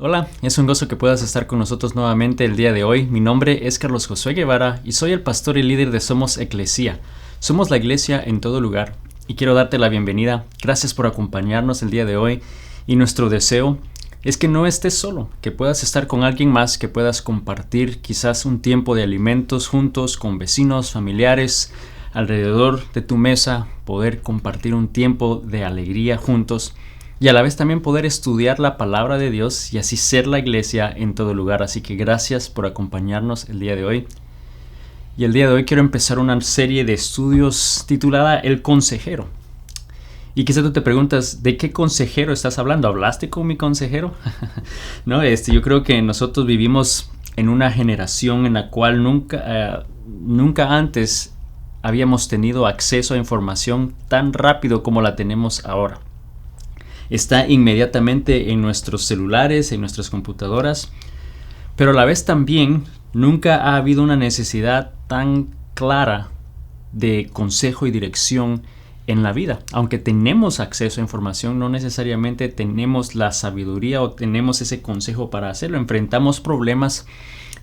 Hola, es un gozo que puedas estar con nosotros nuevamente el día de hoy. Mi nombre es Carlos Josué Guevara y soy el pastor y líder de Somos Eclesia. Somos la iglesia en todo lugar y quiero darte la bienvenida. Gracias por acompañarnos el día de hoy y nuestro deseo es que no estés solo, que puedas estar con alguien más, que puedas compartir quizás un tiempo de alimentos juntos con vecinos, familiares, alrededor de tu mesa, poder compartir un tiempo de alegría juntos. Y a la vez también poder estudiar la palabra de Dios y así ser la iglesia en todo lugar. Así que gracias por acompañarnos el día de hoy. Y el día de hoy quiero empezar una serie de estudios titulada El Consejero. Y quizás tú te preguntas, ¿de qué consejero estás hablando? ¿Hablaste con mi consejero? No, yo creo que nosotros vivimos en una generación en la cual nunca antes habíamos tenido acceso a información tan rápido como la tenemos ahora. Está inmediatamente en nuestros celulares, en nuestras computadoras, pero a la vez también nunca ha habido una necesidad tan clara de consejo y dirección en la vida. Aunque tenemos acceso a información, no necesariamente tenemos la sabiduría o tenemos ese consejo para hacerlo. Enfrentamos problemas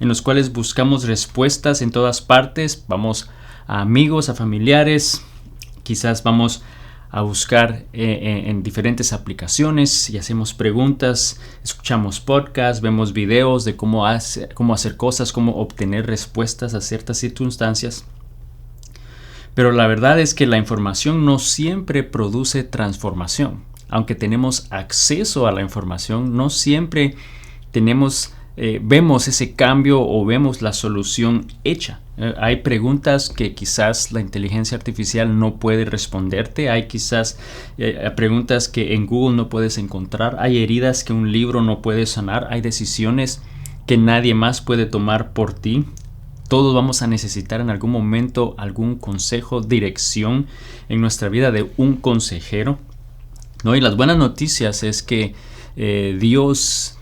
en los cuales buscamos respuestas en todas partes. Vamos a amigos, a familiares, quizás vamos a buscar en diferentes aplicaciones y hacemos preguntas, escuchamos podcasts, vemos videos de cómo hacer cosas, cómo obtener respuestas a ciertas circunstancias. Pero la verdad es que la información no siempre produce transformación. Aunque tenemos acceso a la información, no siempre vemos ese cambio o vemos la solución hecha. Hay preguntas que quizás la inteligencia artificial no puede responderte. Hay quizás preguntas que en Google no puedes encontrar. Hay heridas que un libro no puede sanar. Hay decisiones que nadie más puede tomar por ti. Todos vamos a necesitar en algún momento algún consejo, dirección en nuestra vida de un consejero, ¿no? Y las buenas noticias es que Dios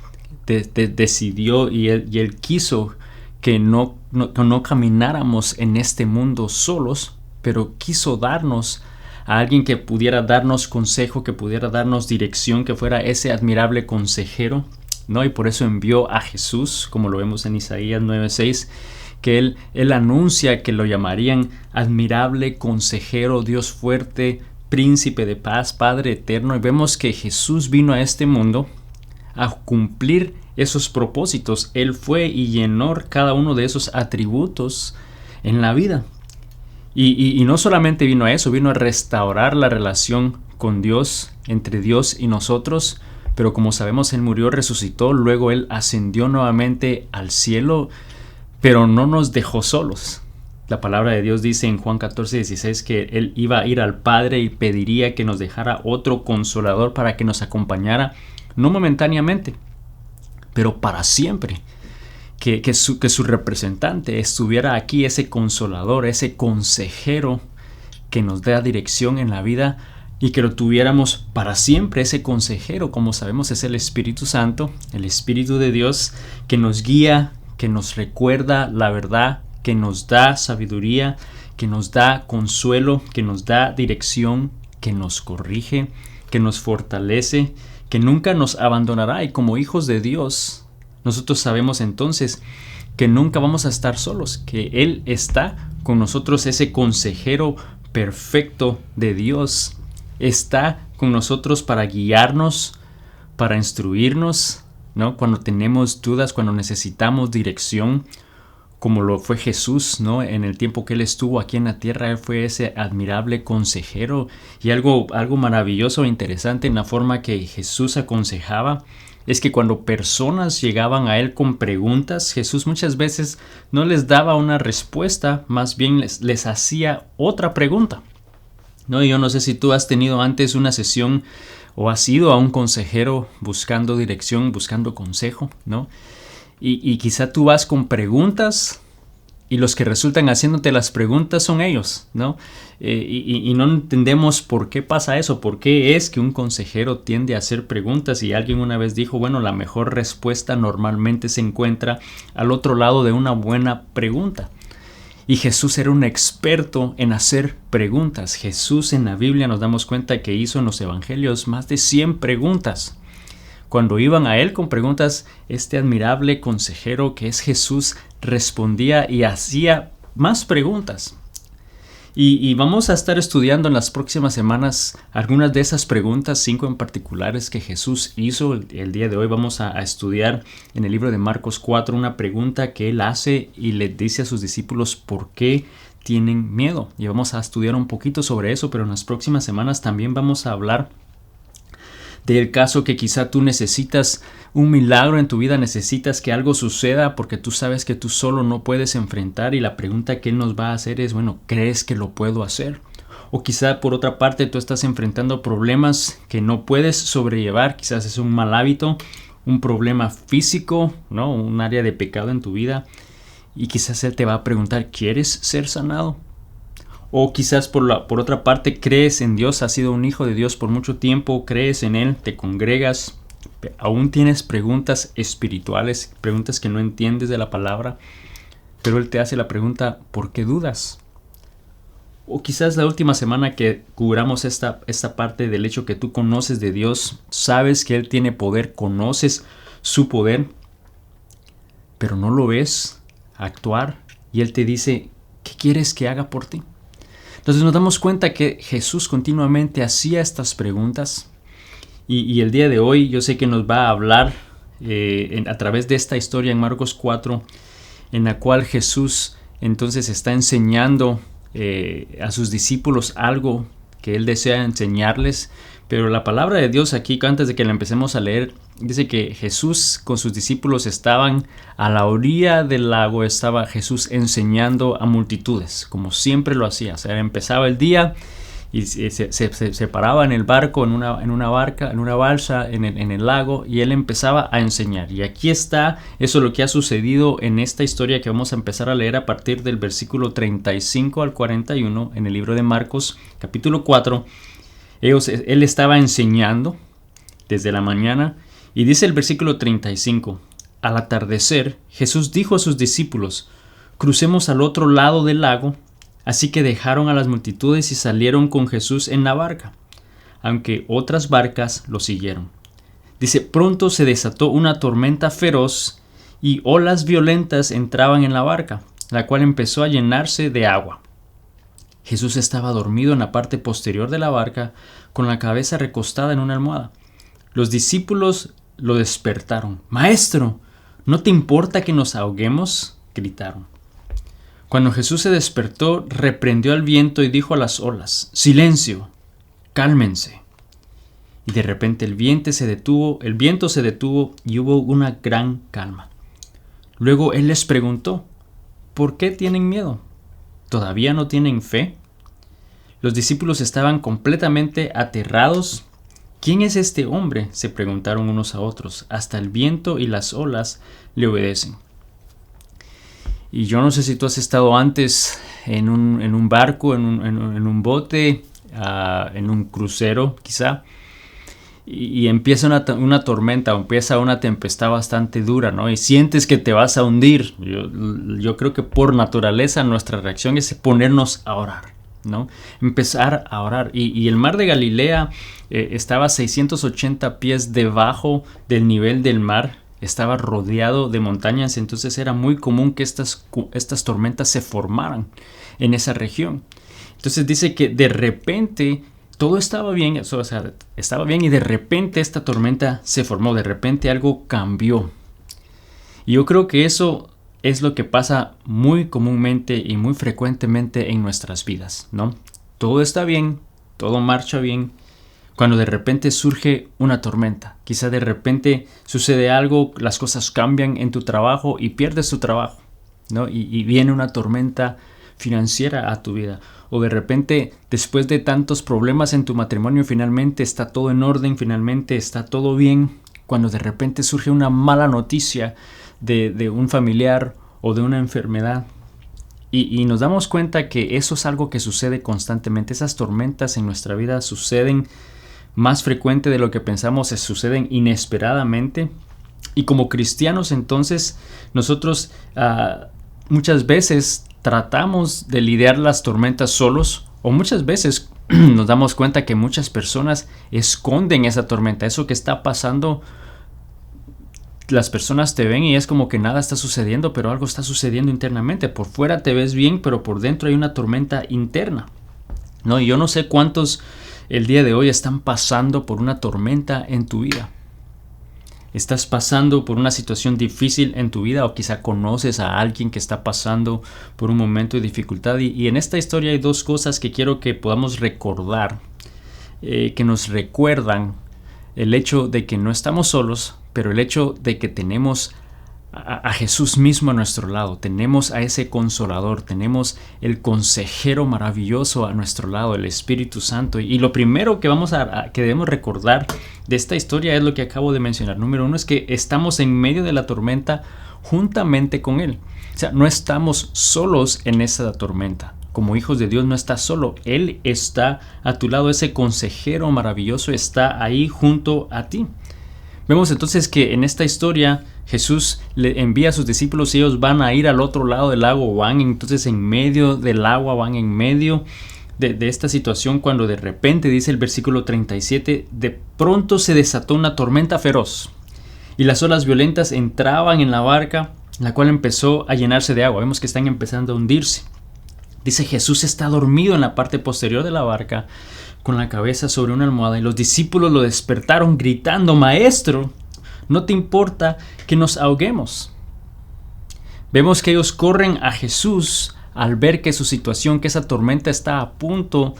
decidió y él quiso que no camináramos en este mundo solos, pero quiso darnos a alguien que pudiera darnos consejo, que pudiera darnos dirección, que fuera ese admirable consejero, ¿no? Y por eso envió a Jesús, como lo vemos en Isaías 9:6, que él anuncia que lo llamarían admirable consejero, Dios fuerte, príncipe de paz, Padre eterno. Y vemos que Jesús vino a este mundo a cumplir esos propósitos. Él fue y llenó cada uno de esos atributos en la vida. Y no solamente vino a eso, vino a restaurar la relación con Dios, entre Dios y nosotros. Pero como sabemos, Él murió, resucitó, luego Él ascendió nuevamente al cielo, pero no nos dejó solos. La palabra de Dios dice en Juan 14:16 que Él iba a ir al Padre y pediría que nos dejara otro consolador para que nos acompañara, no momentáneamente, pero para siempre. Que su representante estuviera aquí, ese consolador, ese consejero que nos da dirección en la vida y que lo tuviéramos para siempre. Ese consejero, como sabemos, es el Espíritu Santo, el Espíritu de Dios, que nos guía, que nos recuerda la verdad, que nos da sabiduría, que nos da consuelo, que nos da dirección, que nos corrige, que nos fortalece, que nunca nos abandonará. Y como hijos de Dios, nosotros sabemos entonces que nunca vamos a estar solos, que Él está con nosotros, ese consejero perfecto de Dios está con nosotros para guiarnos, para instruirnos, ¿no? Cuando tenemos dudas, cuando necesitamos dirección, como lo fue Jesús, ¿no? En el tiempo que Él estuvo aquí en la tierra, Él fue ese admirable consejero. Y algo maravilloso e interesante en la forma que Jesús aconsejaba es que cuando personas llegaban a Él con preguntas, Jesús muchas veces no les daba una respuesta, más bien les hacía otra pregunta, ¿no? Yo no sé si tú has tenido antes una sesión o has ido a un consejero buscando dirección, buscando consejo, ¿no? Y quizá tú vas con preguntas y los que resultan haciéndote las preguntas son ellos, ¿no? Y no entendemos por qué pasa eso, por qué es que un consejero tiende a hacer preguntas. Y alguien una vez dijo, bueno, la mejor respuesta normalmente se encuentra al otro lado de una buena pregunta. Y Jesús era un experto en hacer preguntas. Jesús en la Biblia nos damos cuenta que hizo en los evangelios más de 100 preguntas. cuando iban a él con preguntas, este admirable consejero que es Jesús respondía y hacía más preguntas. Y vamos a estar estudiando en las próximas semanas algunas de esas preguntas, 5 en particulares que Jesús hizo. El día de hoy vamos a estudiar en el libro de Marcos 4 una pregunta que él hace y le dice a sus discípulos por qué tienen miedo. Y vamos a estudiar un poquito sobre eso, pero en las próximas semanas también vamos a hablar del caso que quizá tú necesitas un milagro en tu vida, necesitas que algo suceda porque tú sabes que tú solo no puedes enfrentar, y la pregunta que él nos va a hacer es, bueno, ¿crees que lo puedo hacer? O quizá por otra parte tú estás enfrentando problemas que no puedes sobrellevar, quizás es un mal hábito, un problema físico, ¿no? Un área de pecado en tu vida, y quizás él te va a preguntar, ¿quieres ser sanado? O quizás por otra parte crees en Dios, has sido un hijo de Dios por mucho tiempo, crees en Él, te congregas, aún tienes preguntas espirituales, preguntas que no entiendes de la palabra, pero Él te hace la pregunta, ¿por qué dudas? O quizás la última semana que cubramos esta parte del hecho que tú conoces de Dios, sabes que Él tiene poder, conoces su poder, pero no lo ves actuar, y Él te dice, ¿qué quieres que haga por ti? Entonces nos damos cuenta que Jesús continuamente hacía estas preguntas, y el día de hoy yo sé que nos va a hablar a través de esta historia en Marcos 4, en la cual Jesús entonces está enseñando a sus discípulos algo que Él desea enseñarles. Pero la palabra de Dios aquí, antes de que la empecemos a leer, dice que Jesús con sus discípulos estaban a la orilla del lago, estaba Jesús enseñando a multitudes, como siempre lo hacía. O sea, empezaba el día y se paraba en el barco, en una balsa, en el lago, y Él empezaba a enseñar. Y aquí está, eso es lo que ha sucedido en esta historia que vamos a empezar a leer a partir del versículo 35 al 41 en el libro de Marcos, capítulo 4. Él estaba enseñando desde la mañana, y dice el versículo 35, al atardecer Jesús dijo a sus discípulos, crucemos al otro lado del lago. Así que dejaron a las multitudes y salieron con Jesús en la barca, aunque otras barcas lo siguieron. Dice, pronto se desató una tormenta feroz y olas violentas entraban en la barca, la cual empezó a llenarse de agua. Jesús estaba dormido en la parte posterior de la barca, con la cabeza recostada en una almohada. Los discípulos lo despertaron. Maestro, ¿no te importa que nos ahoguemos?, gritaron. Cuando Jesús se despertó, reprendió al viento y dijo a las olas, silencio, cálmense. Y de repente el viento se detuvo y hubo una gran calma. Luego Él les preguntó, ¿por qué tienen miedo? ¿Todavía no tienen fe? Los discípulos estaban completamente aterrados. ¿Quién es este hombre?, se preguntaron unos a otros. Hasta el viento y las olas le obedecen. Y yo no sé si tú has estado antes en un barco, en un bote, en un crucero quizá, y empieza una tormenta o empieza una tempestad bastante dura, ¿no? Y sientes que te vas a hundir. Yo creo que por naturaleza nuestra reacción es ponernos a orar, ¿no? Empezar a orar. Y el mar de Galilea estaba a 680 pies debajo del nivel del mar. Estaba rodeado de montañas, entonces era muy común que estas tormentas se formaran en esa región. Entonces dice que de repente todo estaba bien, estaba bien, y de repente esta tormenta se formó, de repente algo cambió. Y yo creo que eso es lo que pasa muy comúnmente y muy frecuentemente en nuestras vidas, ¿no? Todo está bien, todo marcha bien, cuando de repente surge una tormenta. Quizá de repente sucede algo, las cosas cambian en tu trabajo y pierdes tu trabajo, ¿no? Y viene una tormenta financiera a tu vida. O de repente, después de tantos problemas en tu matrimonio, finalmente está todo en orden, finalmente está todo bien, cuando de repente surge una mala noticia de un familiar o de una enfermedad. Y nos damos cuenta que eso es algo que sucede constantemente. Esas tormentas en nuestra vida suceden más frecuente de lo que pensamos, suceden inesperadamente. Y como cristianos, entonces, nosotros muchas veces tratamos de lidiar las tormentas solos, o muchas veces nos damos cuenta que muchas personas esconden esa tormenta, eso que está pasando las personas te ven y es como que nada está sucediendo, pero algo está sucediendo internamente. Por fuera te ves bien, pero por dentro hay una tormenta interna, ¿no? Y yo no sé cuántos el día de hoy están pasando por una tormenta en tu vida. Estás pasando por una situación difícil en tu vida, o quizá conoces a alguien que está pasando por un momento de dificultad. Y en esta historia hay dos cosas que quiero que podamos recordar, que nos recuerdan el hecho de que no estamos solos, pero el hecho de que tenemos a Jesús mismo a nuestro lado, tenemos a ese consolador, tenemos el consejero maravilloso a nuestro lado, el Espíritu Santo. Y lo primero que que debemos recordar de esta historia es lo que acabo de mencionar. Número uno es que estamos en medio de la tormenta juntamente con Él. O sea, no estamos solos en esa tormenta. Como hijos de Dios no estás solo, Él está a tu lado, ese consejero maravilloso está ahí junto a ti. Vemos entonces que en esta historia Jesús le envía a sus discípulos y ellos van a ir al otro lado del lago, van entonces en medio del agua, van en medio de esta situación, cuando de repente, dice el versículo 37, de pronto se desató una tormenta feroz y las olas violentas entraban en la barca, la cual empezó a llenarse de agua. Vemos que están empezando a hundirse. Dice, Jesús está dormido en la parte posterior de la barca, con la cabeza sobre una almohada, y los discípulos lo despertaron gritando, Maestro, ¿no te importa que nos ahoguemos? Vemos que ellos corren a Jesús al ver que su situación, que esa tormenta está a punto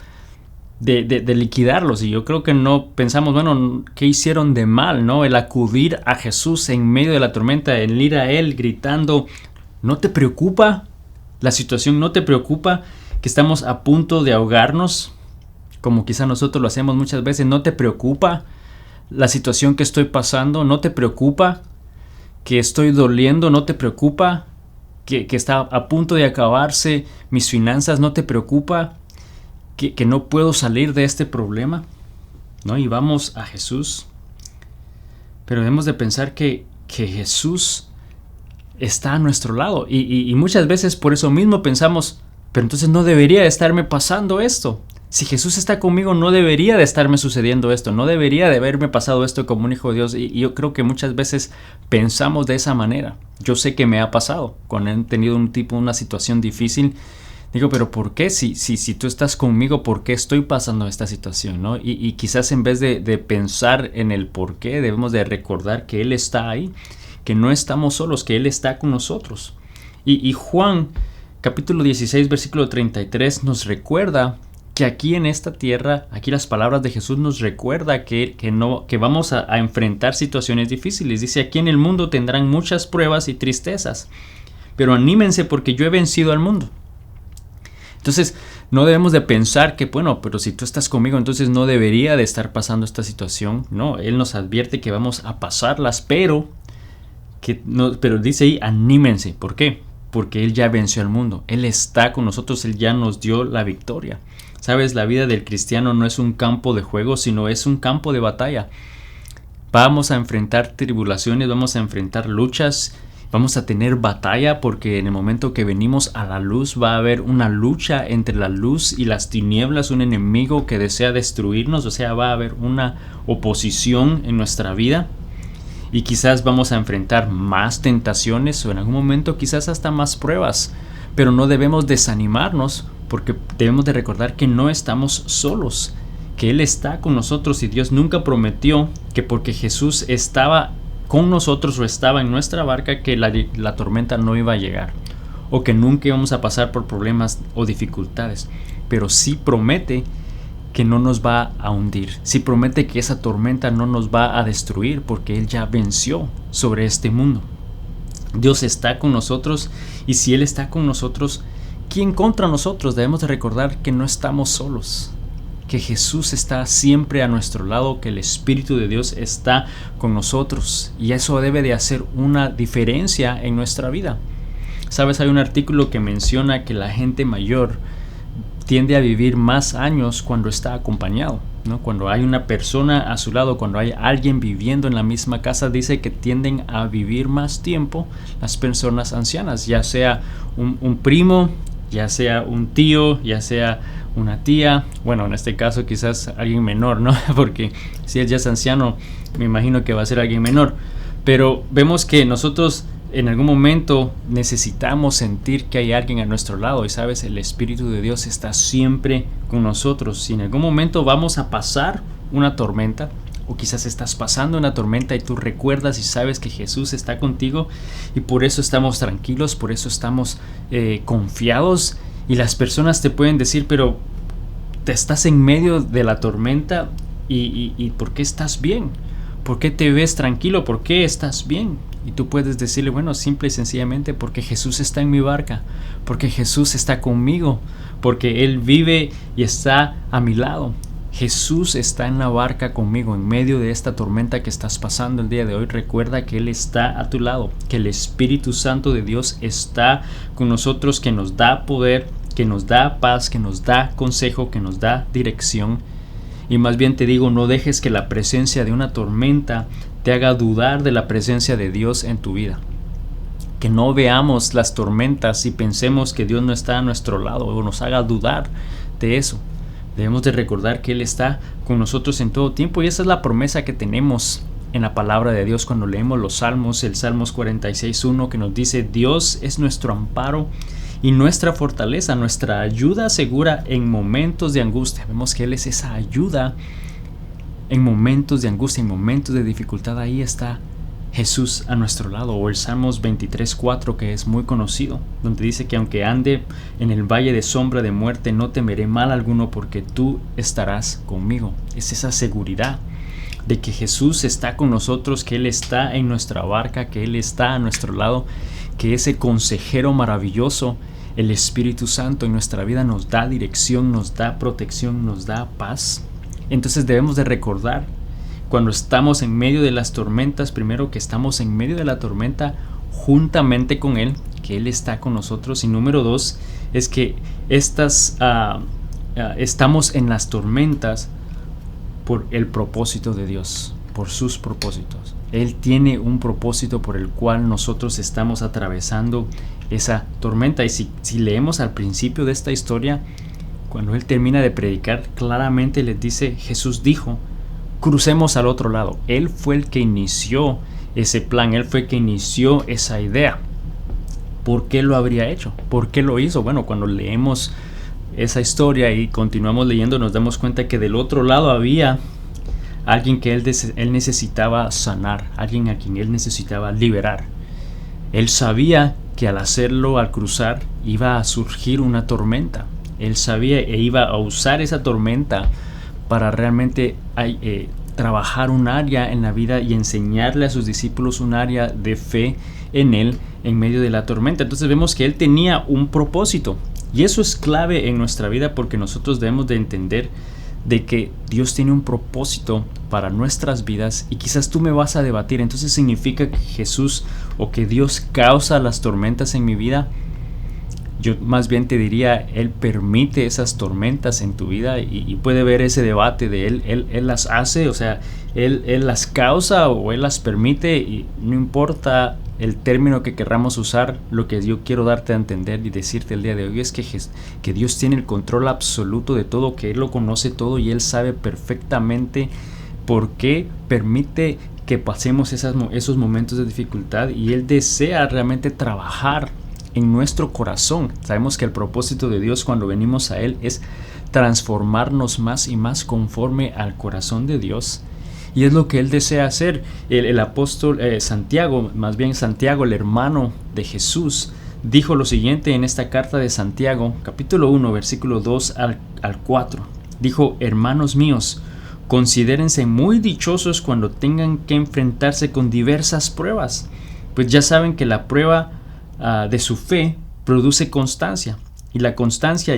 de liquidarlos. Y yo creo que no pensamos, bueno, ¿qué hicieron de mal, no? El acudir a Jesús en medio de la tormenta, el ir a Él gritando, ¿no te preocupa la situación? ¿No te preocupa que estamos a punto de ahogarnos? Como quizá nosotros lo hacemos muchas veces. ¿No te preocupa la situación que estoy pasando? ¿No te preocupa que estoy doliendo? ¿No te preocupa que está a punto de acabarse mis finanzas? ¿No te preocupa que no puedo salir de este problema? ¿No? Y vamos a Jesús. Pero debemos de pensar que Jesús está a nuestro lado. Y muchas veces por eso mismo pensamos, pero entonces no debería de estarme pasando esto. Si Jesús está conmigo, no debería de estarme sucediendo esto, no debería de haberme pasado esto como un hijo de Dios. Y yo creo que muchas veces pensamos de esa manera. Yo sé que me ha pasado cuando he tenido una situación difícil. Digo, pero ¿por qué? Si tú estás conmigo, ¿por qué estoy pasando esta situación, ¿no? Y quizás en vez de pensar en el por qué, debemos de recordar que Él está ahí, que no estamos solos, que Él está con nosotros. Y Juan, capítulo 16, versículo 33, nos recuerda que aquí en esta tierra, aquí las palabras de Jesús nos recuerda que vamos a enfrentar situaciones difíciles. Dice, aquí en el mundo tendrán muchas pruebas y tristezas, pero anímense porque yo he vencido al mundo. Entonces, no debemos de pensar que, bueno, pero si tú estás conmigo, entonces no debería de estar pasando esta situación. No, Él nos advierte que vamos a pasarlas, pero dice ahí, anímense. ¿Por qué? Porque Él ya venció al mundo. Él está con nosotros, Él ya nos dio la victoria. Sabes, la vida del cristiano no es un campo de juego, sino es un campo de batalla. Vamos a enfrentar tribulaciones, vamos a enfrentar luchas, vamos a tener batalla, porque en el momento que venimos a la luz va a haber una lucha entre la luz y las tinieblas, un enemigo que desea destruirnos, o sea, va a haber una oposición en nuestra vida. Y quizás vamos a enfrentar más tentaciones o en algún momento quizás hasta más pruebas, pero no debemos desanimarnos, porque debemos de recordar que no estamos solos, que Él está con nosotros, y Dios nunca prometió que porque Jesús estaba con nosotros o estaba en nuestra barca, que la tormenta no iba a llegar, o que nunca íbamos a pasar por problemas o dificultades. Pero sí promete que no nos va a hundir, sí promete que esa tormenta no nos va a destruir, porque Él ya venció sobre este mundo. Dios está con nosotros, y si Él está con nosotros, ¿quién contra nosotros? Debemos de recordar que no estamos solos, que Jesús está siempre a nuestro lado, que el Espíritu de Dios está con nosotros, y eso debe de hacer una diferencia en nuestra vida. Sabes, hay un artículo que menciona que la gente mayor tiende a vivir más años cuando está acompañado, ¿no? Cuando hay una persona a su lado, cuando hay alguien viviendo en la misma casa, dice que tienden a vivir más tiempo las personas ancianas, ya sea un primo, ya sea un tío, ya sea una tía, bueno, en este caso quizás alguien menor, ¿no? Porque si él ya es anciano, me imagino que va a ser alguien menor. Pero vemos que nosotros en algún momento necesitamos sentir que hay alguien a nuestro lado, y sabes, el Espíritu de Dios está siempre con nosotros. Si en algún momento vamos a pasar una tormenta, o quizás estás pasando una tormenta y tú recuerdas y sabes que Jesús está contigo, y por eso estamos tranquilos, por eso estamos confiados. Y las personas te pueden decir, pero te estás en medio de la tormenta y ¿por qué estás bien? ¿Por qué te ves tranquilo? ¿Por qué estás bien? Y tú puedes decirle, bueno, simple y sencillamente porque Jesús está en mi barca, porque Jesús está conmigo, porque Él vive y está a mi lado. Jesús está en la barca conmigo en medio de esta tormenta que estás pasando el día de hoy. Recuerda que Él está a tu lado, que el Espíritu Santo de Dios está con nosotros, que nos da poder, que nos da paz, que nos da consejo, que nos da dirección. Y más bien te digo, no dejes que la presencia de una tormenta te haga dudar de la presencia de Dios en tu vida. Que no veamos las tormentas y pensemos que Dios no está a nuestro lado o nos haga dudar de eso. Debemos de recordar que Él está con nosotros en todo tiempo, y esa es la promesa que tenemos en la palabra de Dios cuando leemos los Salmos, el Salmos 46:1, que nos dice: Dios es nuestro amparo y nuestra fortaleza, nuestra ayuda segura en momentos de angustia. Vemos que Él es esa ayuda en momentos de angustia, en momentos de dificultad. Ahí está Jesús a nuestro lado. O el Salmos 23:4, que es muy conocido, donde dice que aunque ande en el valle de sombra de muerte, no temeré mal alguno, porque tú estarás conmigo. Es esa seguridad de que Jesús está con nosotros, que Él está en nuestra barca, que Él está a nuestro lado, que ese consejero maravilloso, el Espíritu Santo, en nuestra vida nos da dirección, nos da protección, nos da paz. Entonces debemos de recordar, cuando estamos en medio de las tormentas, primero, que estamos en medio de la tormenta juntamente con Él, que Él está con nosotros. Y número 2 es que estamos en las tormentas por el propósito de Dios, por sus propósitos. Él tiene un propósito por el cual nosotros estamos atravesando esa tormenta. Y si leemos al principio de esta historia, cuando Él termina de predicar, claramente les dice, Jesús dijo, crucemos al otro lado. Él fue el que inició ese plan, Él fue el que inició esa idea. ¿Por qué lo habría hecho? ¿Por qué lo hizo? Bueno, cuando leemos esa historia y continuamos leyendo, nos damos cuenta que del otro lado había alguien que él necesitaba sanar, alguien a quien Él necesitaba liberar. Él sabía que al hacerlo, al cruzar, iba a surgir una tormenta. Él sabía e iba a usar esa tormenta para realmente trabajar un área en la vida y enseñarle a sus discípulos un área de fe en Él en medio de la tormenta. Entonces vemos que Él tenía un propósito, y eso es clave en nuestra vida, porque nosotros debemos de entender de que Dios tiene un propósito para nuestras vidas. Y quizás tú me vas a debatir, entonces significa que Jesús o que Dios causa las tormentas en mi vida. Yo más bien te diría, Él permite esas tormentas en tu vida, y puede ver ese debate de Él las hace, o sea, Él las causa o Él las permite, y no importa el término que querramos usar. Lo que yo quiero darte a entender y decirte el día de hoy es que Dios tiene el control absoluto de todo, que Él lo conoce todo y Él sabe perfectamente por qué permite que pasemos esos momentos de dificultad, y Él desea realmente trabajar en nuestro corazón. Sabemos que el propósito de Dios cuando venimos a Él es transformarnos más y más conforme al corazón de Dios, y es lo que Él desea hacer. El apóstol Santiago, más bien Santiago, el hermano de Jesús, dijo lo siguiente en esta carta de Santiago, capítulo 1, versículo 2 al 4. Dijo: hermanos míos, considérense muy dichosos cuando tengan que enfrentarse con diversas pruebas, pues ya saben que la prueba de su fe produce constancia, y la constancia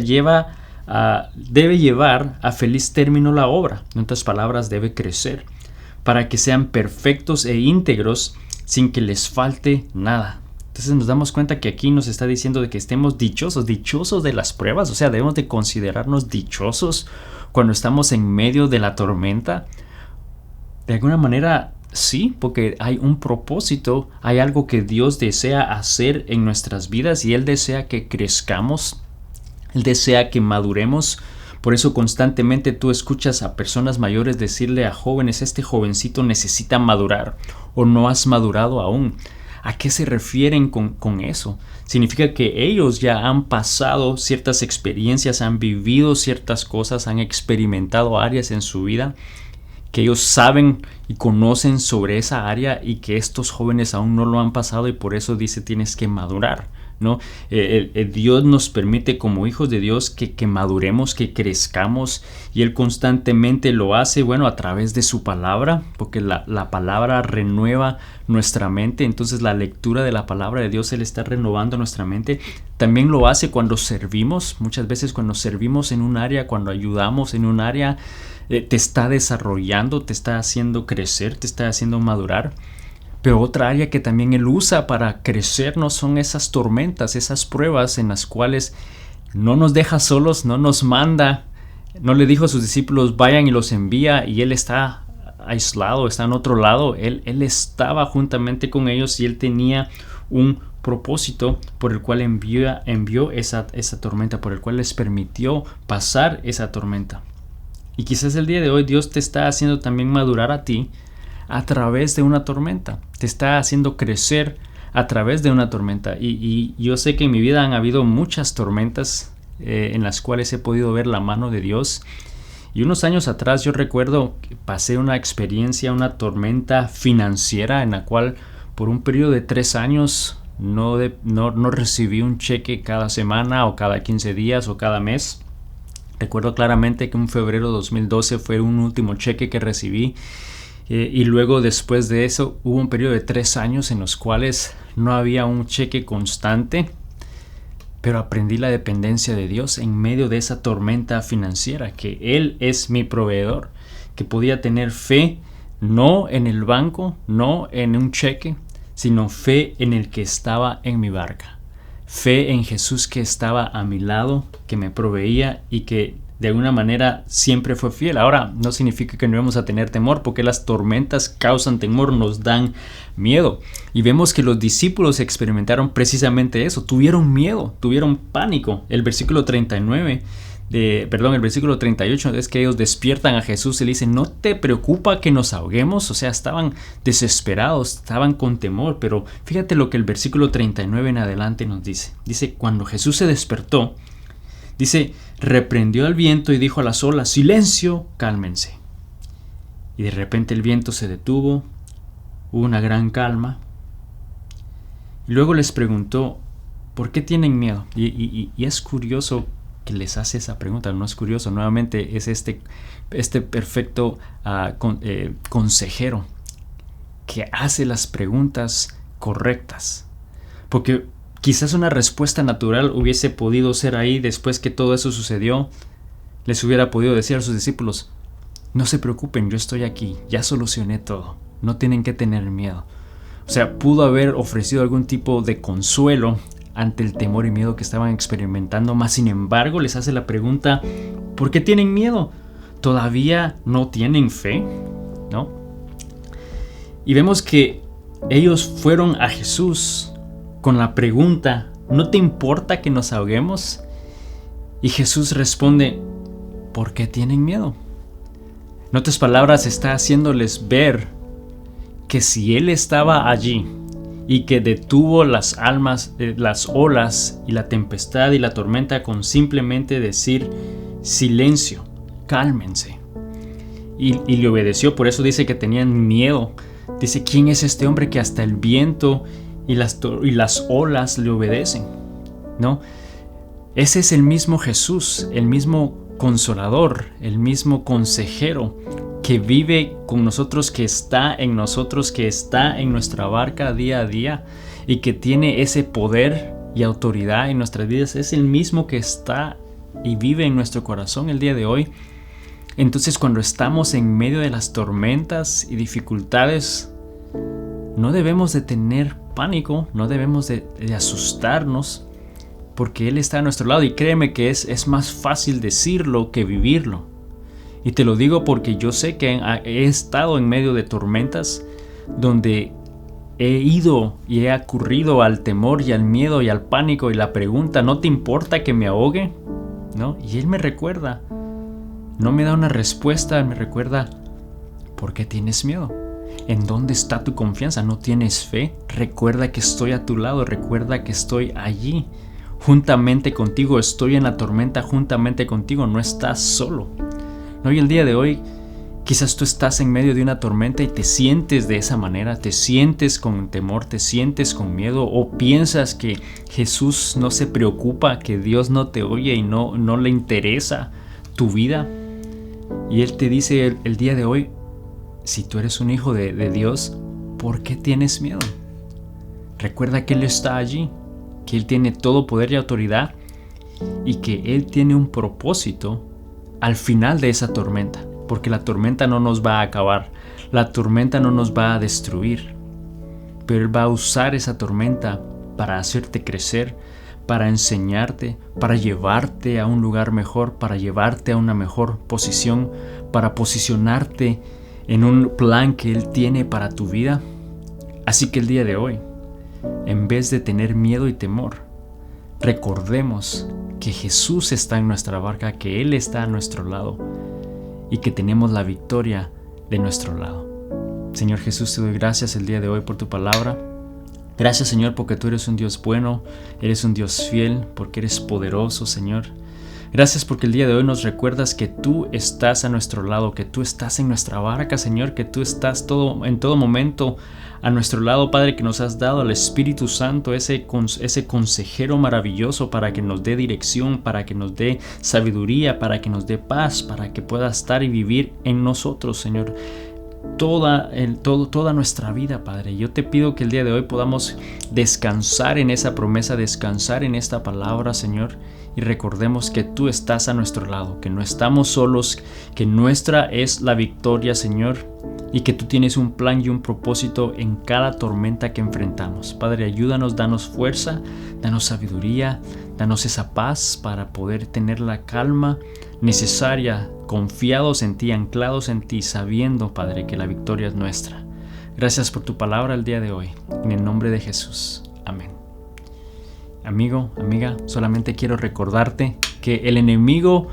debe llevar a feliz término la obra. En otras palabras, debe crecer, para que sean perfectos e íntegros, sin que les falte nada. Entonces nos damos cuenta que aquí nos está diciendo de que estemos dichosos de las pruebas. O sea, debemos de considerarnos dichosos cuando estamos en medio de la tormenta. De alguna manera sí, porque hay un propósito, hay algo que Dios desea hacer en nuestras vidas, y Él desea que crezcamos, Él desea que maduremos, Por eso constantemente tú escuchas a personas mayores decirle a jóvenes, este jovencito necesita madurar o no has madurado aún. ¿A qué se refieren con eso? Significa que ellos ya han pasado ciertas experiencias, han vivido ciertas cosas, han experimentado áreas en su vida que ellos saben y conocen sobre esa área y que estos jóvenes aún no lo han pasado, y por eso dice tienes que madurar, ¿no? Dios nos permite como hijos de Dios que maduremos, que crezcamos, y Él constantemente lo hace, bueno, a través de su palabra, porque la palabra renueva nuestra mente. Entonces la lectura de la palabra de Dios, Él está renovando nuestra mente. También lo hace cuando servimos. Muchas veces cuando servimos en un área, cuando ayudamos en un área, te está desarrollando, te está haciendo crecer, te está haciendo madurar. Pero otra área que también Él usa para crecernos son esas tormentas, esas pruebas en las cuales no nos deja solos, no nos manda. No le dijo a sus discípulos vayan y los envía, y Él está aislado, está en otro lado. Él estaba juntamente con ellos, y Él tenía un propósito por el cual envió esa tormenta, por el cual les permitió pasar esa tormenta. Y quizás el día de hoy Dios te está haciendo también madurar a ti a través de una tormenta. Te está haciendo crecer a través de una tormenta. Y yo sé que en mi vida han habido muchas tormentas en las cuales he podido ver la mano de Dios. Y unos años atrás yo recuerdo que pasé una experiencia, una tormenta financiera en la cual por un periodo de 3 años no recibí un cheque cada semana o cada 15 días o cada mes. Recuerdo claramente que en febrero de 2012 fue un último cheque que recibí, y luego después de eso hubo un periodo de 3 años en los cuales no había un cheque constante, pero aprendí la dependencia de Dios en medio de esa tormenta financiera, que Él es mi proveedor, que podía tener fe no en el banco, no en un cheque, sino fe en el que estaba en mi barca. Fe en Jesús que estaba a mi lado, que me proveía y que de alguna manera siempre fue fiel. Ahora, no significa que no vamos a tener temor, porque las tormentas causan temor, nos dan miedo. Y vemos que los discípulos experimentaron precisamente eso, tuvieron miedo, tuvieron pánico. El versículo 38 es que ellos despiertan a Jesús y le dicen, ¿no te preocupa que nos ahoguemos? O sea, estaban desesperados, estaban con temor. Pero fíjate lo que el versículo 39 en adelante nos dice. Dice, cuando Jesús se despertó, dice, reprendió al viento y dijo a las olas, silencio, cálmense. Y de repente el viento se detuvo, hubo una gran calma. Y luego les preguntó, ¿por qué tienen miedo? Y es curioso que les hace esa pregunta. No es curioso, nuevamente es este perfecto consejero que hace las preguntas correctas, porque quizás una respuesta natural hubiese podido ser ahí después que todo eso sucedió. Les hubiera podido decir a sus discípulos, no se preocupen, yo estoy aquí, ya solucioné todo, no tienen que tener miedo. O sea, pudo haber ofrecido algún tipo de consuelo ante el temor y miedo que estaban experimentando, mas sin embargo les hace la pregunta, ¿por qué tienen miedo? ¿Todavía no tienen fe? ¿No? Y vemos que ellos fueron a Jesús con la pregunta, ¿no te importa que nos ahoguemos? Y Jesús responde, ¿por qué tienen miedo? En otras palabras, está haciéndoles ver que si Él estaba allí y que detuvo las olas y la tempestad y la tormenta con simplemente decir silencio, cálmense, y le obedeció. Por eso dice que tenían miedo. Dice, ¿quién es este hombre que hasta el viento y las olas le obedecen? ¿No? Ese es el mismo Jesús, el mismo consolador, el mismo consejero que vive con nosotros, que está en nosotros, que está en nuestra barca día a día y que tiene ese poder y autoridad en nuestras vidas. Es el mismo que está y vive en nuestro corazón el día de hoy. Entonces, cuando estamos en medio de las tormentas y dificultades, no debemos de tener pánico, no debemos de asustarnos, porque Él está a nuestro lado. Y créeme que es más fácil decirlo que vivirlo. Y te lo digo porque yo sé que he estado en medio de tormentas donde he ido y he ocurrido al temor y al miedo y al pánico y la pregunta, ¿no te importa que me ahogue? ¿No? Y Él me recuerda, no me da una respuesta, me recuerda, ¿por qué tienes miedo? ¿En dónde está tu confianza? ¿No tienes fe? Recuerda que estoy a tu lado, recuerda que estoy allí, juntamente contigo, estoy en la tormenta juntamente contigo, no estás solo. Hoy, el día de hoy, quizás tú estás en medio de una tormenta y te sientes de esa manera, te sientes con temor, te sientes con miedo, o piensas que Jesús no se preocupa, que Dios no te oye y no le interesa tu vida. Y Él te dice el día de hoy, si tú eres un hijo de Dios, ¿por qué tienes miedo? Recuerda que Él está allí, que Él tiene todo poder y autoridad y que Él tiene un propósito al final de esa tormenta, porque la tormenta no nos va a acabar, la tormenta no nos va a destruir, pero Él va a usar esa tormenta para hacerte crecer, para enseñarte, para llevarte a un lugar mejor, para llevarte a una mejor posición, para posicionarte en un plan que Él tiene para tu vida. Así que el día de hoy, en vez de tener miedo y temor, recordemos que Jesús está en nuestra barca, que Él está a nuestro lado y que tenemos la victoria de nuestro lado. Señor Jesús, te doy gracias el día de hoy por tu palabra. Gracias, Señor, porque tú eres un Dios bueno, eres un Dios fiel, porque eres poderoso, Señor. Gracias porque el día de hoy nos recuerdas que tú estás a nuestro lado, que tú estás en nuestra barca, Señor, que tú estás en todo momento a nuestro lado, Padre, que nos has dado al Espíritu Santo, ese consejero maravilloso para que nos dé dirección, para que nos dé sabiduría, para que nos dé paz, para que pueda estar y vivir en nosotros, Señor, toda nuestra vida, Padre. Yo te pido que el día de hoy podamos descansar en esa promesa, descansar en esta palabra, Señor, y recordemos que tú estás a nuestro lado, que no estamos solos, que nuestra es la victoria, Señor, y que tú tienes un plan y un propósito en cada tormenta que enfrentamos. Padre, ayúdanos, danos fuerza, danos sabiduría, danos esa paz para poder tener la calma necesaria, confiados en ti, anclados en ti, sabiendo, Padre, que la victoria es nuestra. Gracias por tu palabra el día de hoy. En el nombre de Jesús. Amén. Amigo, amiga, solamente quiero recordarte que el enemigo,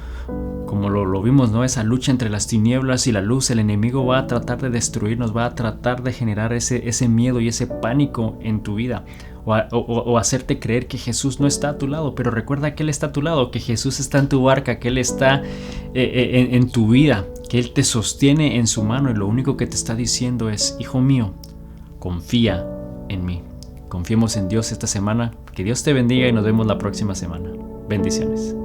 como lo vimos, ¿no? Esa lucha entre las tinieblas y la luz, el enemigo va a tratar de destruirnos, va a tratar de generar ese miedo y ese pánico en tu vida, o hacerte creer que Jesús no está a tu lado. Pero recuerda que Él está a tu lado, que Jesús está en tu barca, que Él está en tu vida, que Él te sostiene en su mano, y lo único que te está diciendo es: hijo mío, confía en mí. Confiemos en Dios esta semana. Que Dios te bendiga y nos vemos la próxima semana. Bendiciones.